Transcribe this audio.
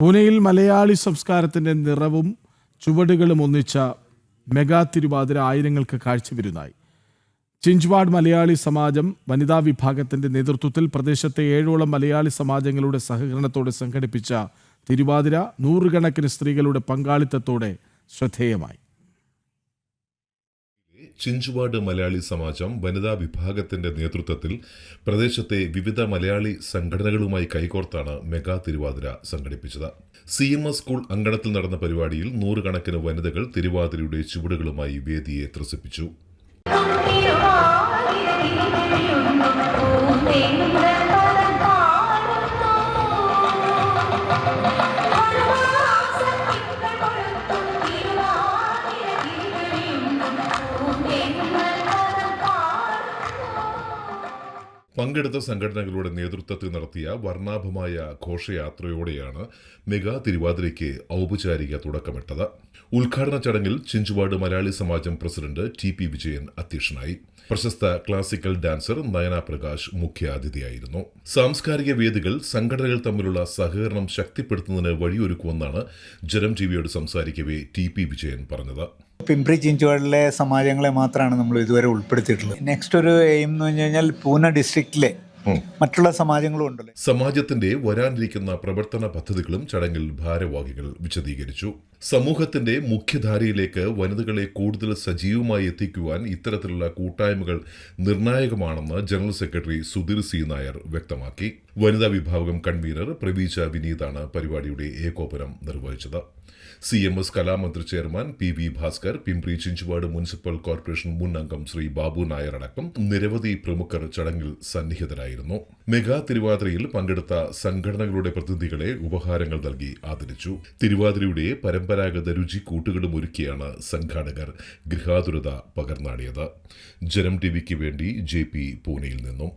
പൂനെയിൽ മലയാളി സംസ്കാരത്തിന്റെ നിറവും ചുവടുകളും ഒന്നിച്ച മെഗാ തിരുവാതിര ആയിരങ്ങൾക്ക് കാഴ്ചവിരുന്നായി. ചിഞ്ച്വാഡ് മലയാളി സമാജം വനിതാ വിഭാഗത്തിന്റെ നേതൃത്വത്തിൽ പ്രദേശത്തെ 7ഓളം മലയാളി സമാജങ്ങളുടെ സഹകരണത്തോടെ സംഘടിപ്പിച്ച തിരുവാതിര നൂറുകണക്കിന് സ്ത്രീകളുടെ പങ്കാളിത്തത്തോടെ ശ്രദ്ധേയമായി. ചിഞ്ച്വാഡ് മലയാളി സമാജം വനിതാ വിഭാഗത്തിന്റെ നേതൃത്വത്തിൽ പ്രദേശത്തെ വിവിധ മലയാളി സംഘടനകളുമായി കൈകോർത്താണ് മെഗാ തിരുവാതിര സംഘടിപ്പിച്ചത്. CMS സ്കൂൾ അങ്കണത്തിൽ നടന്ന പരിപാടിയിൽ നൂറുകണക്കിന് വനിതകൾ തിരുവാതിരയുടെ ചുവടുകളുമായി വേദിയെ ത്രസിപ്പിച്ചു. പങ്കെടുത്ത സംഘടനകളുടെ നേതൃത്വത്തിൽ നടത്തിയ വർണ്ണാഭമായ ഘോഷയാത്രയോടെയാണ് മെഗാ തിരുവാതിരയ്ക്ക് ഔപചാരിക തുടക്കമിട്ടത്. ഉദ്ഘാടന ചടങ്ങിൽ ചിഞ്ച്വാഡ് മലയാളി സമാജം പ്രസിഡന്റ് TP വിജയൻ അധ്യക്ഷനായി. പ്രശസ്ത ക്ലാസിക്കൽ ഡാൻസർ നയന പ്രകാശ് മുഖ്യാതിഥിയായിരുന്നു. സാംസ്കാരിക വേദികൾ സംഘടനകൾ തമ്മിലുള്ള സഹകരണം ശക്തിപ്പെടുത്തുന്നതിന് വഴിയൊരുക്കുമെന്നാണ് ജനം TVയോട് സംസാരിക്കവേ TP വിജയൻ പറഞ്ഞത്. പിംപ്രി ചിഞ്ച്വാഡിലെ സമാജങ്ങളെ മാത്രമാണ് നമ്മൾ ഇതുവരെ ഉൾപ്പെടുത്തിയിട്ടുള്ളത്. നെക്സ്റ്റ് ഒരു എയിം എന്ന് പറഞ്ഞു കഴിഞ്ഞാൽ പൂനെ ഡിസ്ട്രിക്റ്റിലെ മറ്റുള്ള സമാജങ്ങളും ഉണ്ടല്ലോ. സമാജത്തിന്റെ വരാനിരിക്കുന്ന പ്രവർത്തന പദ്ധതികളും ചടങ്ങിൽ ഭാരവാഹികൾ വിശദീകരിച്ചു. സമൂഹത്തിന്റെ മുഖ്യധാരയിലേക്ക് വനിതകളെ കൂടുതൽ സജീവമായി എത്തിക്കുവാൻ ഇത്തരത്തിലുള്ള കൂട്ടായ്മകൾ നിർണായകമാണെന്ന് general secretary Sudheer C. Nair വ്യക്തമാക്കി. വനിതാ വിഭാഗം കൺവീനർ പ്രവീച വിനീതാണ് പരിപാടിയുടെ ഏകോപനം നിർവഹിച്ചത്. CMS കലാമന്ത്രി chairman PV Bhaskar, Pimpri Chinchwad municipal corporation മുൻ അംഗം ശ്രീ ബാബു നായർ അടക്കം നിരവധി പ്രമുഖർ ചടങ്ങിൽ സന്നിഹിതരായിരുന്നു. മെഗാ തിരുവാതിരയിൽ പങ്കെടുത്ത സംഘടനകളുടെ പ്രതിനിധികളെ ഉപഹാരങ്ങൾ നൽകി ആദരിച്ചു. തിരുവാതിരയുടെ പരമ്പരാഗത രുചി കൂട്ടുകളും ഒരുക്കിയാണ് സംഘാടകർ ഗൃഹാതുരത പകർന്നാടിയത്. ജനം TVക്ക് വേണ്ടി JP പൂനെയിൽ നിന്നും.